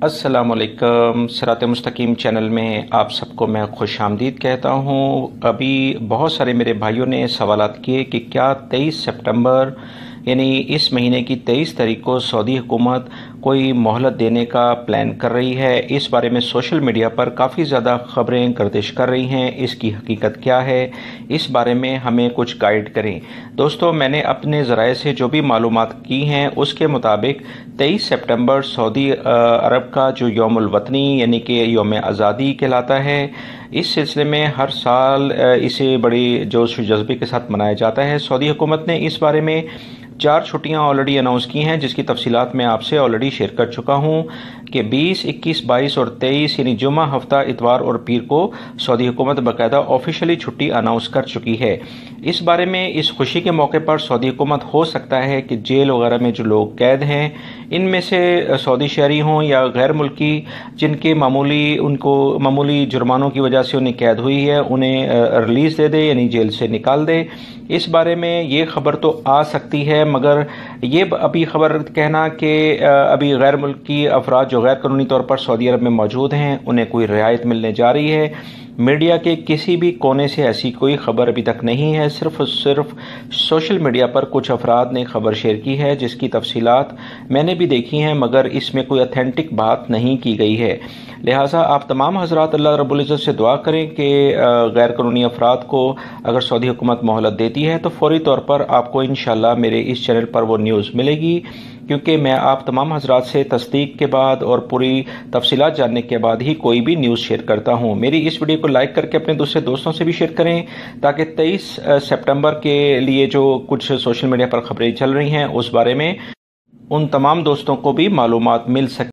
अस्सलाम वालेकुम। सिरात मुस्तकीम चैनल में आप सबको मैं खुश आमदीद कहता हूँ। अभी बहुत सारे मेरे भाइयों ने सवालात किए कि क्या 23 सितंबर यानी इस महीने की 23 तारीख को सऊदी हुकूमत कोई मोहलत देने का प्लान कर रही है। इस बारे में सोशल मीडिया पर काफ़ी ज़्यादा ख़बरें गर्दिश कर रही हैं। इसकी हकीकत क्या है, इस बारे में हमें कुछ गाइड करें। दोस्तों, मैंने अपने ज़राए से जो भी मालूमात की हैं उसके मुताबिक 23 सितंबर सऊदी अरब का जो यौमुल वतनी यानी कि यौम आज़ादी कहलाता है। इस सिलसिले में हर साल इसे बड़ी जोश व जज्बे के साथ मनाया जाता है। सऊदी हुकूमत ने इस बारे में 4 छुट्टियां ऑलरेडी अनाउंस की हैं, जिसकी तफसीलात मैं आपसे ऑलरेडी शेयर कर चुका हूं कि 20, 21, 22 और 23 यानी जुमा, हफ्ता, इतवार और पीर को सऊदी हुकूमत बाकायदा ऑफिशियली छुट्टी अनाउंस कर चुकी है। इस बारे में इस खुशी के मौके पर सऊदी हुकूमत हो सकता है कि जेल वगैरह में जो लोग कैद हैं, इनमें से सऊदी शहरी हों या गैर मुल्की जिनके मामूली जुर्मानों की वजह से उन्हें कैद हुई है, उन्हें रिलीज़ दे दे यानी जेल से निकाल दे। इस बारे में ये खबर तो आ सकती है, मगर ये अभी खबर कहना कि अभी गैर मुल्की अफराद जो गैर कानूनी तौर पर सऊदी अरब में मौजूद हैं उन्हें कोई रियायत मिलने जा रही है, मीडिया के किसी भी कोने से ऐसी कोई खबर अभी तक नहीं है। सिर्फ सोशल मीडिया पर कुछ अफराद ने खबर शेयर की है, जिसकी तफसीलात मैंने भी देखी हैं, मगर इसमें कोई ऑथेंटिक बात नहीं की गई है। लिहाजा आप तमाम हजरात अल्लाह रब्बुल इज़्ज़त से दुआ करें कि गैर कानूनी अफराद को अगर सऊदी हुकूमत मोहलत देती है तो फौरी तौर पर आपको इंशाअल्लाह मेरे इस चैनल पर वो न्यूज़ मिलेगी, क्योंकि मैं आप तमाम हजरात से तस्दीक के बाद और पूरी तफसीलात जानने के बाद ही कोई भी न्यूज़ शेयर करता हूँ। मेरी इस वीडियो को लाइक करके अपने दूसरे दोस्तों से भी शेयर करें, ताकि 23 सितंबर के लिए जो कुछ सोशल मीडिया पर खबरें चल रही हैं उस बारे में उन तमाम दोस्तों को भी मालूमात मिल सके।